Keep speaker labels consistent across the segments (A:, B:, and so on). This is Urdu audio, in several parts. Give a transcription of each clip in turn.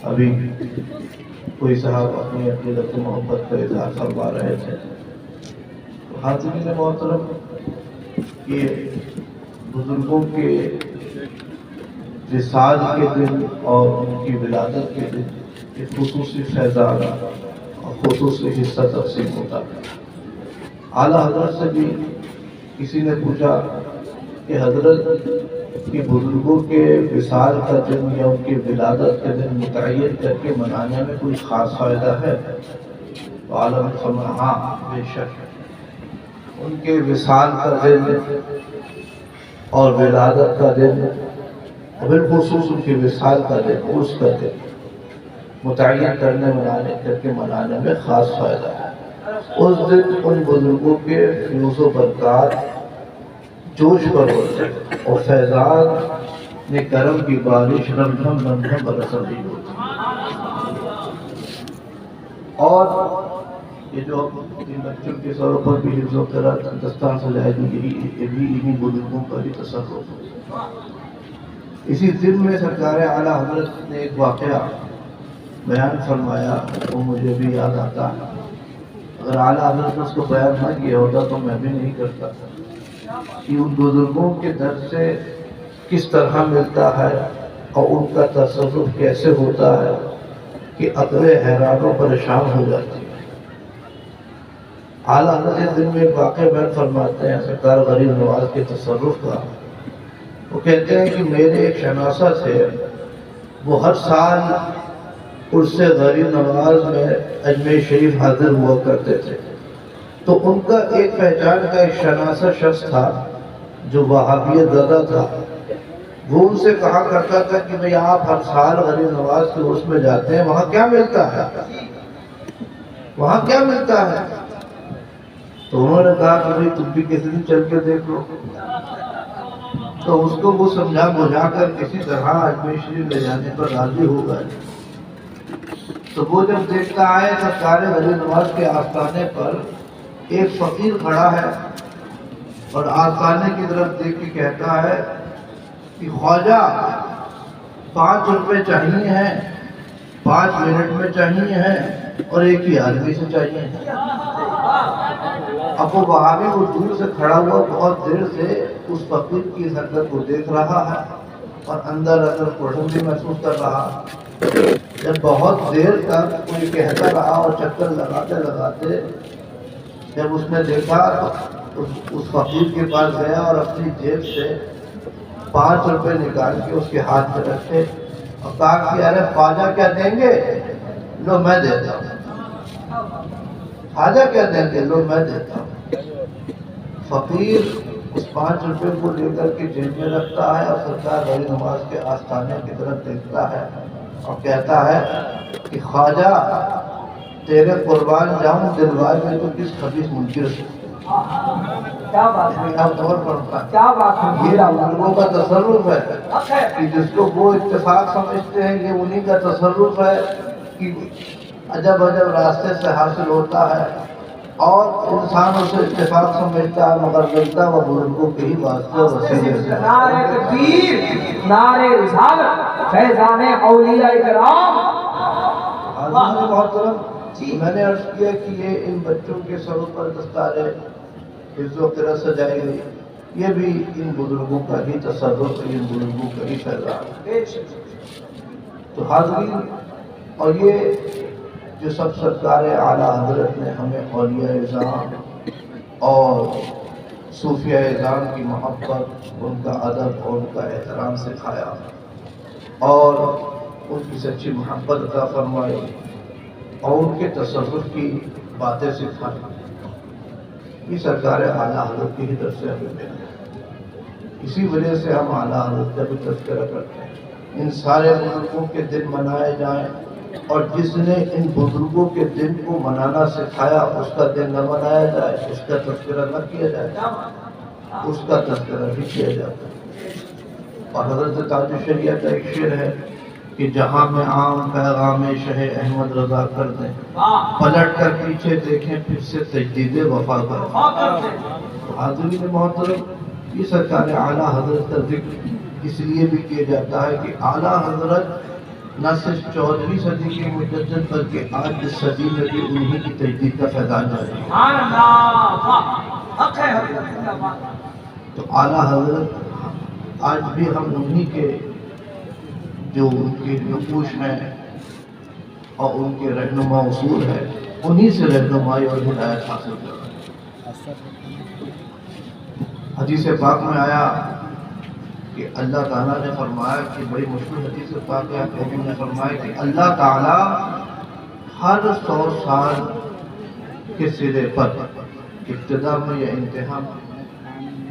A: ابھی کوئی صاحب اپنی عقیدت محبت کا اظہار فرما رہے تھے. تو حاضرین محترم، یہ بزرگوں کے وصال کے دن اور ان کی ولادت کے دن ایک خصوصی فیضان اور خصوصی حصہ تقسیم ہوتا ہے. اعلیٰ حضرت سے بھی کسی نے پوچھا کہ حضرت کی بزرگوں کے وصال کا دن یا ان کی ولادت کے دن متعین کر کے منانے میں کوئی خاص فائدہ ہے؟ تو اعلیٰ نے فرمایا ہاں بے شک، ان کے وصال کا دن اور ولادت کا دن، بالخصوص ان کے وصال کا دن، اس کا دن متعین کرنے کر کے منانے میں خاص فائدہ ہے. اس دن ان بزرگوں کے فیوز و برکات جوش پر ہوتے ہیں اور فیضان نے کرم کی بارش رمجھم رمجھم برس رہی ہوتی ہے. اور یہ جو ان بچوں کے سروں پر بھی حفظ و قرأت ہندوستان سے جائے گی، یہ بھی انہی بزرگوں کا ہی تصرف ہے. اسی دن میں سرکار اعلیٰ حضرت نے ایک واقعہ بیان فرمایا وہ مجھے بھی یاد آتا ہے. اگر اعلیٰ حضرت نے اس کو بیان نہ کیا ہوتا تو میں بھی نہیں کرتا کہ ان بزرگوں کے در سے کس طرح ملتا ہے اور ان کا تصرف کیسے ہوتا ہے کہ عقلیں حیران و پریشان ہو جاتی ہیں. اعلیٰ حضرت اس دن میں ایک واقعہ بیان فرماتے ہیں سرکار غریب نواز کے تصرف کا. وہ کہتے ہیں کہ میرے ایک شناسہ تھے، وہ ہر سال عرس غریب نواز میں اجمیر شریف حاضر ہوا کرتے تھے. تو ان کا ایک پہچان کا ایک شناسہ شخص تھا جو وہابیت زدہ تھا. وہ ان سے کہا کرتا تھا کہ بھئی آپ ہر سال غریب نواز کے عرس میں جاتے ہیں، وہاں کیا ملتا ہے؟ وہاں کیا ملتا ہے؟ تو انہوں نے کہا کہ بھئی تم بھی کسی دن چل کے دیکھ لو. تو اس کو وہ سمجھا بجھا کر کسی طرح اجمیر شریف لے جانے پر راضی ہو گئے. تو وہ جب دیکھتا ہے سرکار غریب نواز کے آستانے پر ایک فقیر کھڑا ہے اور آستانے کی طرف دیکھ کے کہتا ہے کہ خواجہ 5 روپے چاہیے ہیں، 5 منٹ میں چاہیے ہیں اور ایک ہی آدمی سے چاہیے. اب وہ وہابی وہ دور سے کھڑا ہوا بہت دیر سے اس فقیر کی حرکت کو دیکھ رہا ہے اور اندر پرسن بھی محسوس کر رہا. جب بہت دیر تک کوئی کہتا رہا اور چکر لگاتے لگاتے جب اس نے دیکھا تو اس فقیر کے پاس گیا اور اپنی جیب سے 5 روپے نکال کے اس کے ہاتھ میں رکھے اور کہا کہ ارے خواجہ کیا دیں گے؟ لو میں دیتا ہوں. خواجہ کیا دیں گے؟ لو میں دیتا ہوں. فقیر اس 5 روپے کو لے کر کے جیب میں رکھتا ہے اور سرکار غریب نواز کے آستانے کی طرف دیکھتا ہے اور کہتا ہے کہ خواجہ تیرے قربان جاؤں دلوائے میں تو کس خبیث منکر سے.
B: کیا بات ہے، کیا بات ہے.
A: یہ بزرگوں کا تصرف ہے کہ جس کو وہ اتفاق سمجھتے ہیں یہ انہی کا تصرف ہے کہ عجب عجب راستے سے حاصل ہوتا ہے اور انسان اسے اتفاق سمجھتا ہے مگر ملتا وہ بزرگوں کے ہی واسطے اور وسیلے سے.
B: نعرہ تکبیر، نعرہ رسالت، فیضان اولیاء کرام.
A: حاضرین محترم، میں نے عرض کیا کہ یہ ان بچوں کے سروں پر دستارے حفظ و قرأت سجائی گئی، یہ بھی ان بزرگوں کا ہی تصرف، ان بزرگوں کا ہی فیضان. تو حاضرین، اور یہ جو سب سرکار اعلیٰ حضرت نے ہمیں اولیاء اعظام اور صوفیاء اعظام کی محبت، ان کا ادب اور ان کا احترام سکھایا اور ان کی سچی محبت عطا فرمائی اور ان کے تصرف کی باتیں سکھائی، یہ سرکار اعلیٰ حضرت کی ہی طرف سے ہمیں ملا. اسی وجہ سے ہم اعلیٰ حضرت کا بھی تذکرہ کرتے ہیں. ان سارے بزرگوں کے دن منائے جائیں اور جس نے ان بزرگوں کے دن کو منانا سکھایا اس کا دن نہ منایا جائے، اس کا تذکرہ نہ کیا جائے، اس کا تذکرہ بھی کیا جاتا ہے. اور حضرت تاج الشریعہ کا ایک شعر ہے کہ جہاں میں عام پیغام شہ احمد رضا کر دیں، پلٹ کر پیچھے دیکھیں پھر سے تجدید وفا کریں. حاضرین محترم، یہ سرکار اعلیٰ حضرت کا ذکر اس لیے بھی کیا جاتا ہے کہ اعلیٰ حضرت نہ صرف 14ویں صدی کے مجدد بلکہ آج اس صدی میں بھی انہی کی تجدید کا فیضان جاری ہے۔
B: سبحان اللہ، حق ہے حضرت زندہ باد۔
A: تو اعلیٰ حضرت آج بھی ہم انہی کے جو ان کے نقوش ہیں اور ان کے رہنما اصول ہیں انہی سے رہنمائی اور ہدایت حاصل کر رہے ہیں۔ حدیث پاک میں آیا کہ اللہ تعالیٰ نے فرمایا کہ بڑی مشہور حدیث پاک ہے، حضور نے فرمایا کہ اللہ تعالیٰ ہر 100 سال کے سرے پر ابتدا میں یا انتہا میں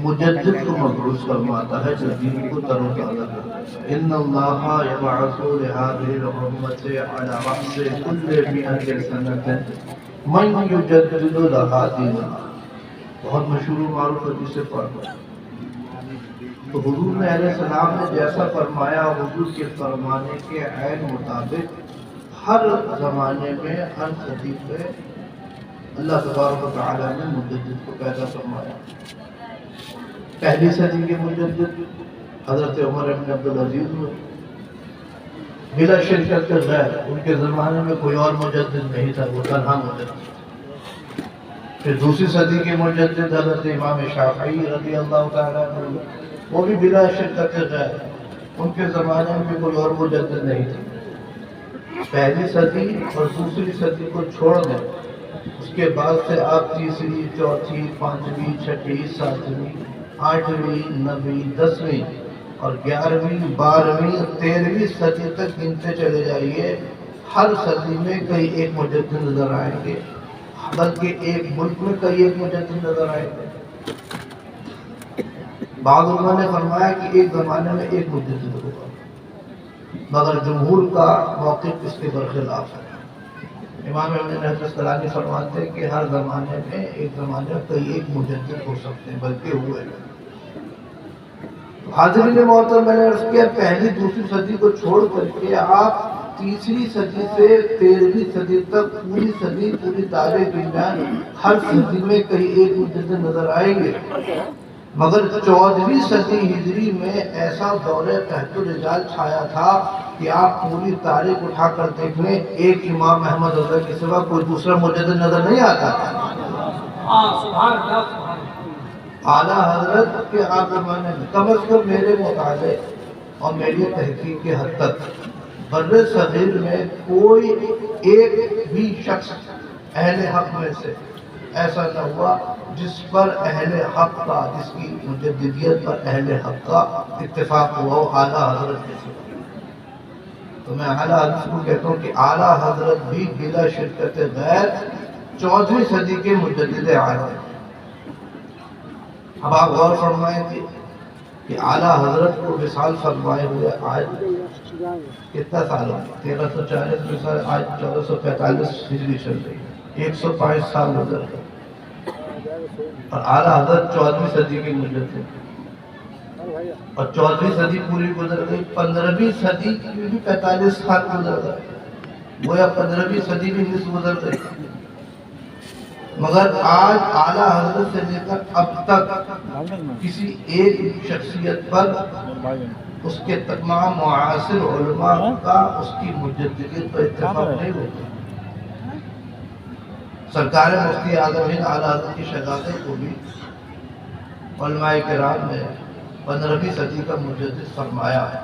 A: مجدد کو مبعوث فرماتا ہے جو دین کو تر و تازہ کرتا ہے۔ ان اللہ یبعث لهذه الامة على رأس كل 100 سنة من یجدد لها دینها۔ بہت مشہور و معروف حدیث پاک ہے۔ تو حضور نے علیہ السلام نے جیسا فرمایا حضور کے فرمانے کے عین مطابق ہر زمانے میں ہر صدی میں اللہ تبارک و تعالیٰ نے مجدد کو پیدا فرمایا۔ پہلی صدی کے مجدد حضرت عمر بن عبدالعزیز ہوئے، بلا شرکت غیر، ان کے زمانے میں کوئی اور مجدد نہیں تھا، وہ تنہا مجدد۔ پھر دوسری صدی کے مجدد حضرت امام شافعی رضی اللہ تعالیٰ عنہ، وہ بھی بلا شرکت غیر، ان کے زمانے میں بھی کوئی اور مجدد نہیں تھا۔ پہلی صدی اور دوسری صدی کو چھوڑ دیں، اس کے بعد سے آپ تیسری، چوتھی، پانچویں، چھٹی، ساتویں، آٹھویں، نویں، 10ویں اور 11ویں، 12ویں، 13ویں صدی تک گنتے چلے جائیے، ہر صدی میں کئی ایک مجدد نظر آئیں گے، بلکہ ایک ملک میں کئی ایک مجدد نظر آئیں گے۔ بعض علماء نے فرمایا کہ ایک زمانے میں ایک مجدد ہوگا، مگر جمہور کا موقف اس کے برخلاف ہے۔ امام ابن حجر اسقلانی فرماتے ہیں کہ ہر زمانے میں ایک زمانے میں کئی ایک مجدد ہو سکتے ہیں، بلکہ ہوئے ہیں۔ حاضرین محترم، میں نے عرض کیا پہلی دوسری صدی کو چھوڑ کر کے آپ تیسری صدی سے 13ویں صدی تک پوری صدی، پوری تاریخ میں ہر صدی میں کئی ایک مجدد نظر آئیں گے، مگر 14ویں صدی ہجری میں ایسا دور قحط الرجال چھایا تھا کہ آپ پوری تاریخ اٹھا کر دیکھ لیں، ایک امام احمد رضا کے سوا کوئی دوسرا مجدد نظر نہیں آتا تھا۔
B: سبحان اللہ۔
A: اعلیٰ حضرت کے زمانے میں کم از کم میرے مطالعے اور میری تحقیق کے حد تک بر صغیر میں کوئی ایک بھی شخص اہل حق میں سے ایسا نہ ہوا جس پر اہل حق کا، جس کی مجددیت پر اہل حق کا اتفاق ہوا ہو اعلیٰ حضرت کے سوا۔ تو میں اعلیٰ حضرت کو کہتا ہوں کہ اعلیٰ حضرت بھی بلا شرکت غیر 14ویں صدی کے مجدد اعلیٰ۔ اب آپ غور فرمائیں کہ اعلیٰ حضرت کو وصال فرمائے ہوئے آج کتنا سال ہو؟ 1340 وصال، آج 1445 ہجری چل رہی ہے، 105 سال گزر گئے، اور اعلیٰ حضرت 14ویں صدی کے مجدد، اور 14ویں صدی پوری گزر گئی، 15ویں صدی کی بھی 45 سال گزر گئے، گویا 15ویں صدی بھی نصف گزر گئی، مگر آج اعلیٰ حضرت سے لے کر اب تک کسی ایک شخصیت پر اس کے تمام معاصر علماء کا اس کی مجددیت پر اتفاق نہیں ہوتا۔ سرکار مفتی اعظم ہند اعلیٰ حضرت کی شہادت کو بھی علماء کرام نے 15ویں صدی کا مجدد فرمایا ہے۔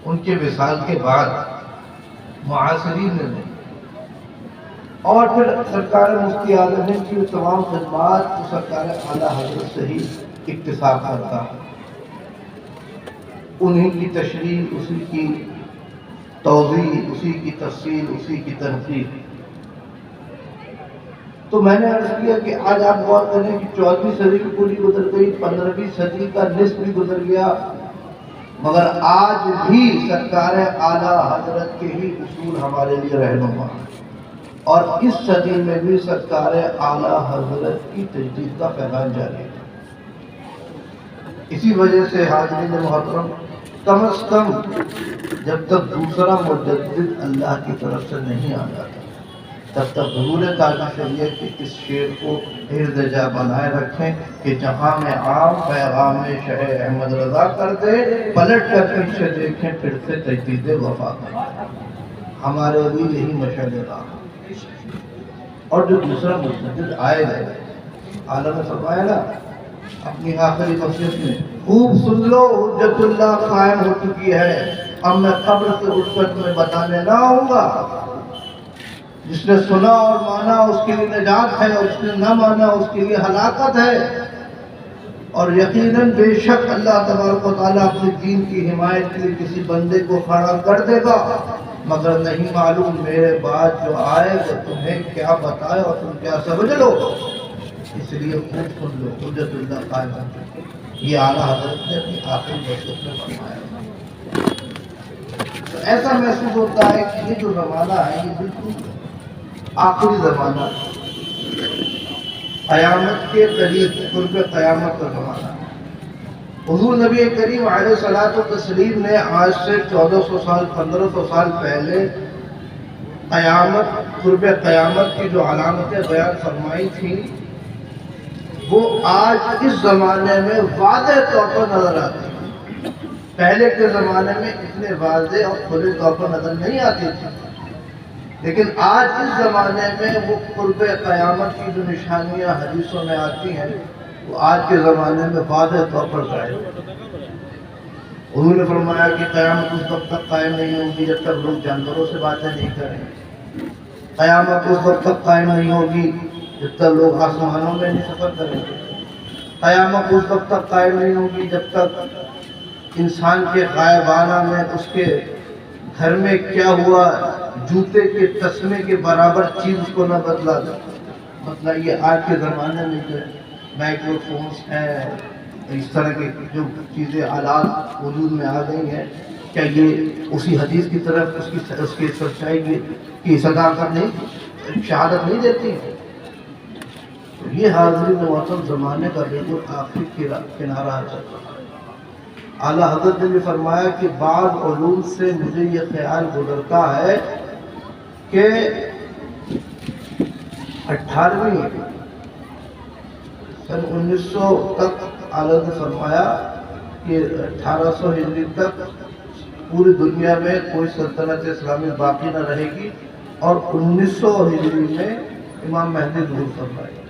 A: ان کے وصال کے بعد معاصرین نے، اور پھر سرکار مفتی اعظم ہند کی تمام خدمات تو سرکار اعلیٰ حضرت سے ہی اکتساب کرتا ہے، انہی کی تشریح، اسی کی توضیح، اسی کی تفصیل، اسی کی تنقید۔ تو میں نے عرض کیا کہ آج آپ غور کریں کہ 14ویں صدی کی پوری گزر گئی، 15ویں صدی کا نصف بھی گزر گیا، مگر آج بھی سرکار اعلیٰ حضرت کے ہی اصول ہمارے لیے رہنما ہیں، اور اس صدی میں بھی سرکار اعلیٰ حضرت کی تجدید کا فیضان جاری ہے۔ اسی وجہ سے حاضرین محترم، کم از کم جب تک دوسرا مجدد اللہ کی طرف سے نہیں آ جاتا، تب تک حضور تعالیٰ چاہیے کہ اس شعر کو ارتجا بنائے رکھیں کہ جہاں میں عام پیغام شہ احمد رضا کر دے، پلٹ کر پیچھے دیکھیں پھر سے تجدید وفا کریں۔ ہمارے لیے یہی مشعل راہ۔ اور جو دوسرا مجدد آئے گا، اعلیٰ نے فرمایا نا اپنی آخری وصیت میں، خوب سن لو حجت اللہ قائم ہو چکی ہے، اب میں قبر سے اٹھ کر تمہیں بتانے نہ آؤں گا۔ جس نے سنا اور مانا اس کے لیے نجات ہے، اور جس نے نہ مانا اس کے لیے ہلاکت ہے۔ اور یقیناً بے شک اللہ تبارک و تعالیٰ اپنے دین کی حمایت کے لیے کسی بندے کو کھڑا کر دے گا، مگر نہیں معلوم میرے بعد جو آئے گا تمہیں کیا بتائے اور تم کیا سمجھ لو۔ اس لیے خوب سن لو حجت اللہ قائم ہے۔ یہ اعلیٰ حضرت نے اپنی آخری وصیت میں فرمایا۔ تو ایسا محسوس ہوتا ہے کہ یہ جو زمانہ ہے یہ بالکل آخری زمانہ، قیامت کے قریب، قرب قیامت کا زمانہ۔ حضور نبی کریم علیہ الصلوۃ والتسلیم نے آج سے 1400 سال 1500 سال پہلے قیامت، قرب قیامت کی جو علامتیں بیان فرمائی تھیں وہ آج اس زمانے میں واضح طور پر نظر آتی ہیں۔ پہلے کے زمانے میں اتنے واضح اور کھلے طور پر نظر نہیں آتی تھی، لیکن آج اس زمانے میں وہ قرب قیامت کی جو نشانیاں حدیثوں میں آتی ہیں وہ آج کے زمانے میں واضح طور پر ظاہر ہوتی ہیں۔ انہوں نے فرمایا کہ قیامت اس وقت تک قائم نہیں ہوگی جب تک لوگ جانوروں سے باتیں نہیں کریں گے۔ قیامت اس وقت تک قائم نہیں ہوگی جب تک لوگ آسمانوں میں نہیں سفر کریں گے۔ قیامت اس وقت تک قائم نہیں ہوگی جب تک انسان کے غائبانہ میں اس کے گھر میں کیا ہوا جوتے کے تسمے کے برابر چیز اس کو نہ بدلا دے۔ مطلب یہ آج کے زمانے میں جو مائکرو فونس ہیں، اس طرح کی جو چیزیں آلات وجود میں آ گئی ہیں، کیا یہ اسی حدیث کی طرف اس کی سچائی کی صداقت نہیں، شہادت نہیں دیتی؟ یہ حاضرین محترم زمانے کا بالکل آخری کنارہ چل رہا ہے۔ اعلیٰ حضرت نے بھی فرمایا کہ بعض علوم سے مجھے یہ خیال گزرتا ہے کہ 18ویں سن 1900 تک اعلیٰ نے فرمایا کہ 1800 ہجری تک پوری دنیا میں کوئی سلطنت اسلامی باقی نہ رہے گی، اور 1900 ہجری میں امام مہدی ظہور فرمائے گا۔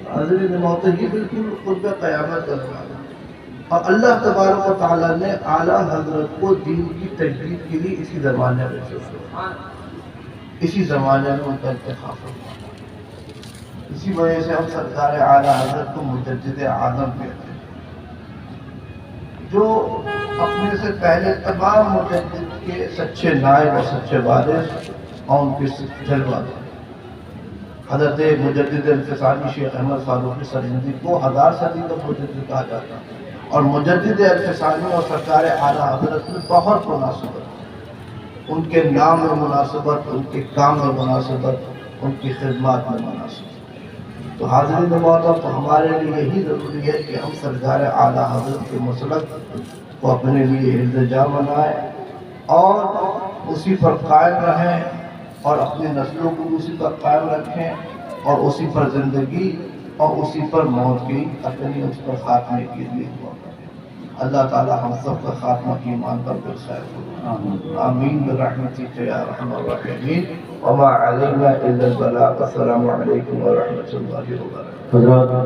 A: حاضرین محترم یہ بالکل قرب قیامت کا زمانہ، اور اللہ تبارک و تعالیٰ نے اعلیٰ حضرت کو دین کی تجدید کے لیے اسی زمانے میں چنا، اسی زمانے میں ان کا انتخاب فرمایا۔ اسی وجہ سے ہم سرکار اعلیٰ حضرت کو مجدد اعظم کہتے ہیں، جو اپنے سے پہلے تمام مجدد کے سچے نائب اور سچے وارث اور ان کے جلوہ حضرت مجدد الفسانی شیخ احمد فاروقی سرہندی کو 1000 صدی کا مجدد کہا جاتا ہے، اور مجدد الفسانی اور سرکار اعلیٰ حضرت میں بہت مناسبت، ان کے نام میں مناسبت، ان کے کام میں مناسبت، ان کی خدمات میں مناسبت۔ تو حاضرین محترم تو ہمارے لیے یہی ضروری ہے کہ ہم سرکار اعلیٰ حضرت کے مسلک کو اپنے لیے التجا بنائیں اور اسی پر قائم رہیں، اور اپنی نسلوں کو اسی پر قائم رکھیں، اور اسی پر زندگی اور اسی پر موت کی اپنی اس پر خاتمے کے لیے دعا کریں۔ اللہ تعالی ہم سب کا خاتمہ ایمان پر بالخیر ہو، آمین برحمتک یا ارحم الراحمین، وما علینا الا البلاغ۔ السلام علیکم ورحمۃ اللہ وبرکاتہ۔